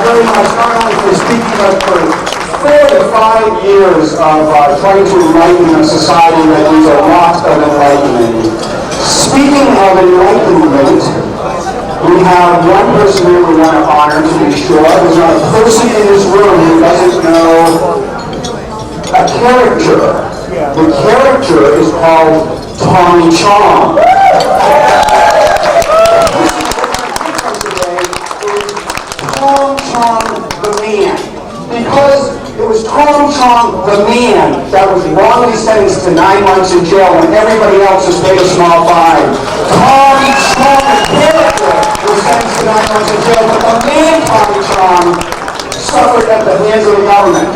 very much, not only for speaking, but for 4 to 5 years of trying to enlighten a society that needs a lot of enlightening. Speaking of enlightenment, we have one person here we want to honor, to be sure. There's not a person in this room who doesn't know a character. The character is called Chong Chong. Chong Chong the man. Because it was Chong Chong the man that was wrongly sentenced to 9 months in jail when everybody else was paid a small fine. Chong Chong the character was sentenced to 9 months in jail, but the man Chong Chong suffered at the hands of the government.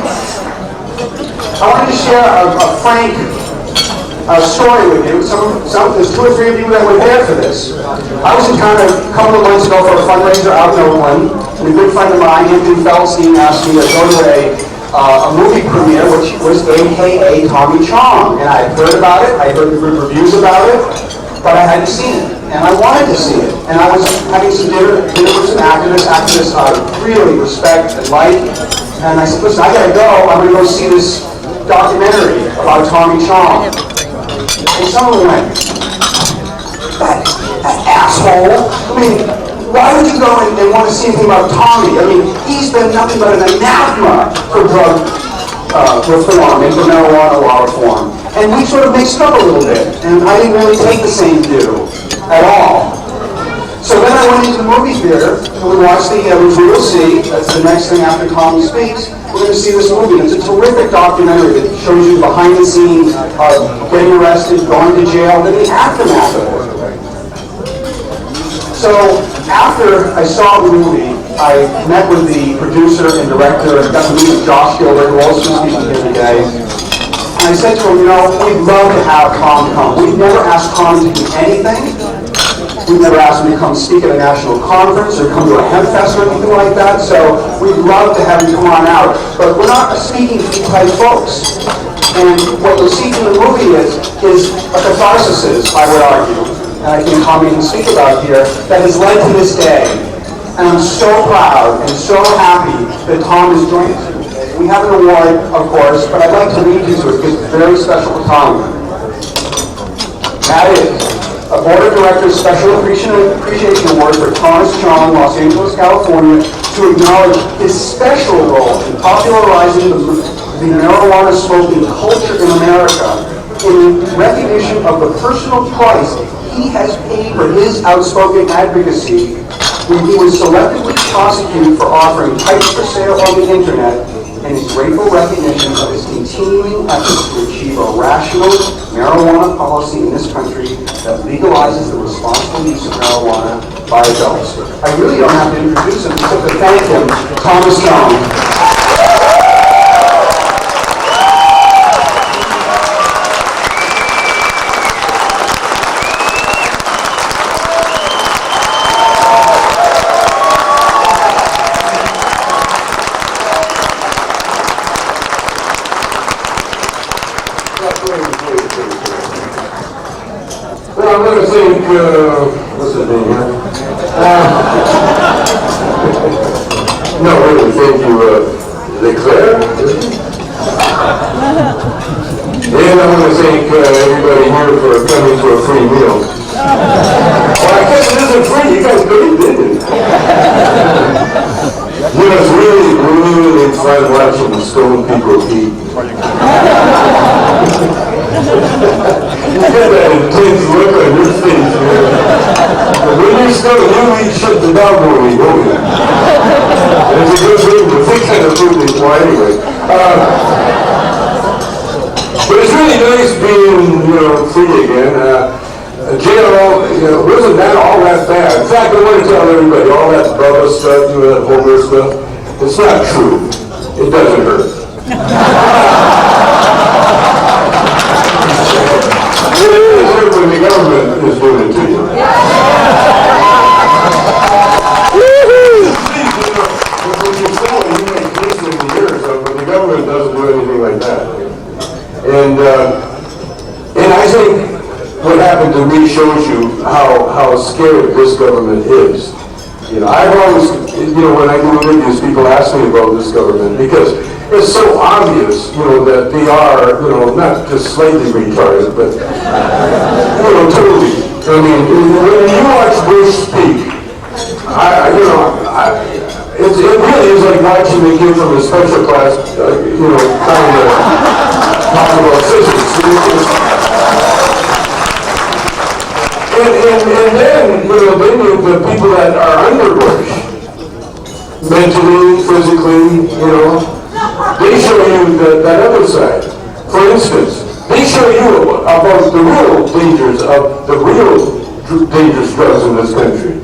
I wanted to share a frank story with you. There's 2 or 3 of you that were there for this. I was in town a couple of months ago for a fundraiser out in Oakland, and a good friend of mine, Anthony Feldstein, asked me to go to a movie premiere, which was AKA Tommy Chong. And I had heard about it, I heard good reviews about it, but I hadn't seen it. And I wanted to see it. And I was having some dinner with some activists I really respect and like. And I said, listen, I gotta go, I'm gonna go see this documentary about Tommy Chong. And someone went, that asshole. I mean, why would you go and want to see anything about Tommy? I mean, he's been nothing but an anathema for drug reform and for marijuana law reform. And we sort of mixed up a little bit, and I didn't really take the same view at all. So then I went into the movie theater, and we watched which we will see, that's the next thing after Tommy speaks, we're going to see this movie. It's a terrific documentary that shows you behind the scenes of getting arrested, going to jail, then the aftermath of it. So after I saw the movie, I met with the producer and director and got to meet with Josh Gilbert, who also speaking here today. And I said to him, we'd love to have Tom come. We've never asked Tom to do anything. We've never asked him to come speak at a national conference or come to a hemp fest or anything like that, so we'd love to have him come on out. But we're not speaking fee type folks. And what you'll see from the movie is a catharsis, I would argue, and I think Tommy can speak about here, that has led to this day. And I'm so proud and so happy that Tom has joined us today. We have an award, of course, but I'd like to lead you to it because it's very special to Tom. That is a Board of Directors Special Appreciation Award for Thomas Chong, Los Angeles, California, to acknowledge his special role in popularizing the marijuana smoking culture in America in recognition of the personal price he has paid for his outspoken advocacy when he was selectively prosecuted for offering pipes for sale on the internet, and his grateful recognition of his continuing efforts to achieve a rational marijuana policy in this country that legalizes the responsible use of marijuana by adults. I really don't have to introduce him except to thank him, Thomas Chong. Well, I'm going to think, what's his name here? No, really, thank you, is it Claire? And I want to thank everybody here for coming for a free meal. Well, I guess it isn't free, you guys really didn't. It's really fun watching the stone people eat. You get that intense look on your face, man. When you're still you shut the dog when we go in. It's a good food, but they kind of food they fly anyway. But it's really nice being, free again. Jail, wasn't that all that bad? In fact, I want to tell everybody, all that Bubba stuff, that Homer stuff, it's not true. It doesn't hurt. It is when the government is doing it to you. When you sell it, you make this in the years, but the government doesn't do anything like that. And I think what happened to me shows you how scared this government is. You know, I've always, when I do interviews, people ask me about this government because it's so obvious, that they are, not just slightly retarded, but, totally. I mean, when you watch Bush speak, it really is like watching a kid from a special class, trying to talk about physics. And then, the people that are under Bush, mentally, physically, they show you that other side. For instance, they show you about the real dangers of the real dangerous drugs in this country,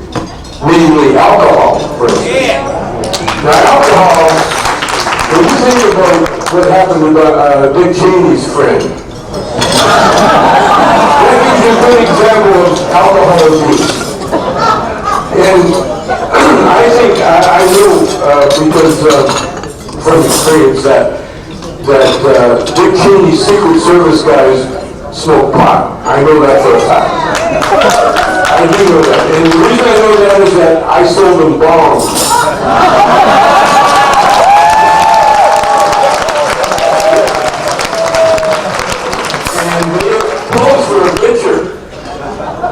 namely alcohol, for instance. Now, alcohol, when you think about what happened with Dick Cheney's friend, that gives you a good example of alcohol abuse. And I think, I know, because from experience that Dick Cheney's Secret Service guys smoke pot. I know that for a fact. I do know that. And the reason I know that is that I sold them bombs. And they posed for a picture.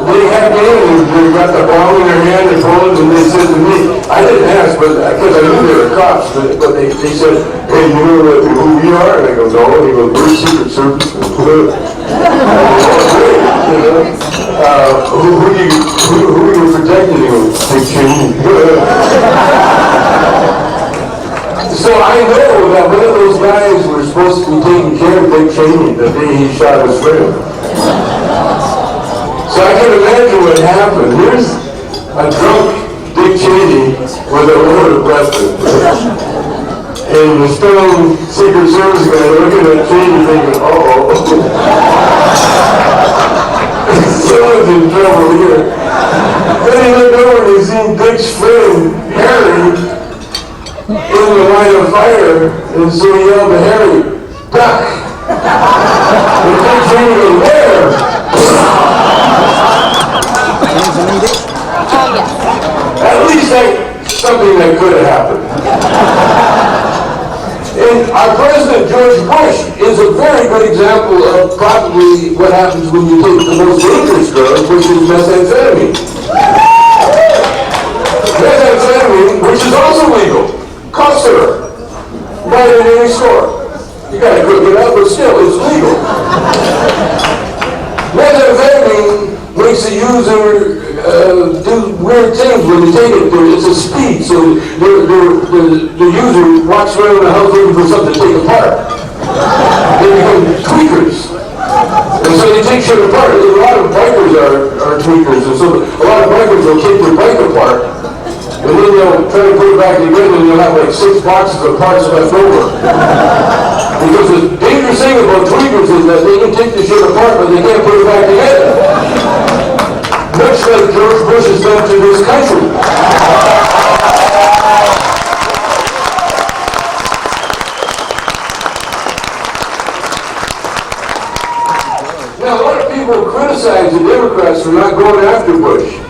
They had me in and they got the bomb in their hand and posed, and they said to me, I didn't ask, but because I knew they were cops, but they said, hey, you know who we are? And I go, no. And he goes, we're Secret Service. Great, who are you protecting? He goes, Dick Cheney. So I know that one of those guys were supposed to be taking care of Dick Cheney the day he shot his friend. So I can imagine what happened. Here's a drunk Dick Cheney with a loaded weapon. And the stone Secret Service guy looking at Cheney thinking, uh-oh. Someone's in trouble here. Then he looked over and he seen Dick's friend, Harry, in the line of fire. And so he yelled to Harry, duck. And Dick Cheney goes, where? At least something that could have happened. And our President George Bush is a very good example of probably what happens when you take the most dangerous drug, which is methamphetamine. Methamphetamine, which is also legal, cough syrup, buy it in any store. You gotta cook it up, but still, it's legal. Methamphetamine makes the user do weird things when you take it. It's a speed, so the user walks around the house looking for something to take apart. They become tweakers. And so they take shit apart. A lot of bikers are tweakers, and so a lot of bikers will take their bike apart, and then they'll try to put it back together, and you'll have like 6 boxes of parts left over. Because the dangerous thing about tweakers is that they can take the shit apart, but they can't put it back together. Much like George Bush has done to this country. Now, a lot of people criticize the Democrats for not going after Bush.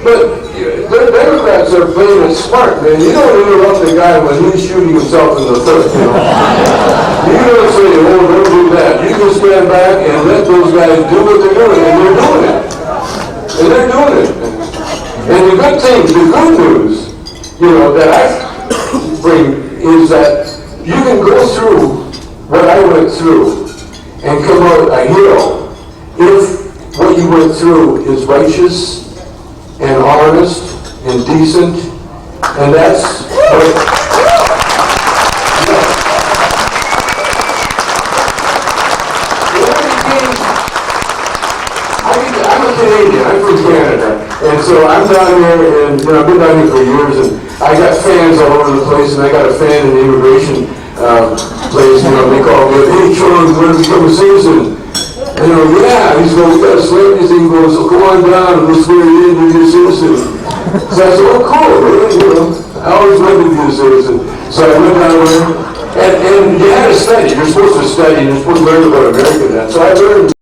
But the Democrats are playing it smart, man. You don't interrupt the guy when he's shooting himself in the foot, You don't say, oh, don't do that. You can stand back and let those guys do what they're doing, and they're doing it. And they're doing it. And the good thing, the good news, that I bring is that you can go through what I went through and come out a hero if what you went through is righteous and honest and decent, and that's what Canadian. I'm from Canada, and so I'm down here, and I've been down here for years, and I got fans all over the place, and I got a fan in the immigration place. They call me, hey, Chong, you want to become a citizen? And yeah. He's going, we got a slave. He goes, so come on down, and we'll swear you in, you're a citizen. So I said, oh, cool, really, I always wanted to be a citizen. So I went down there, and you had to study. You're supposed to study, and you're supposed to learn about America. So I learned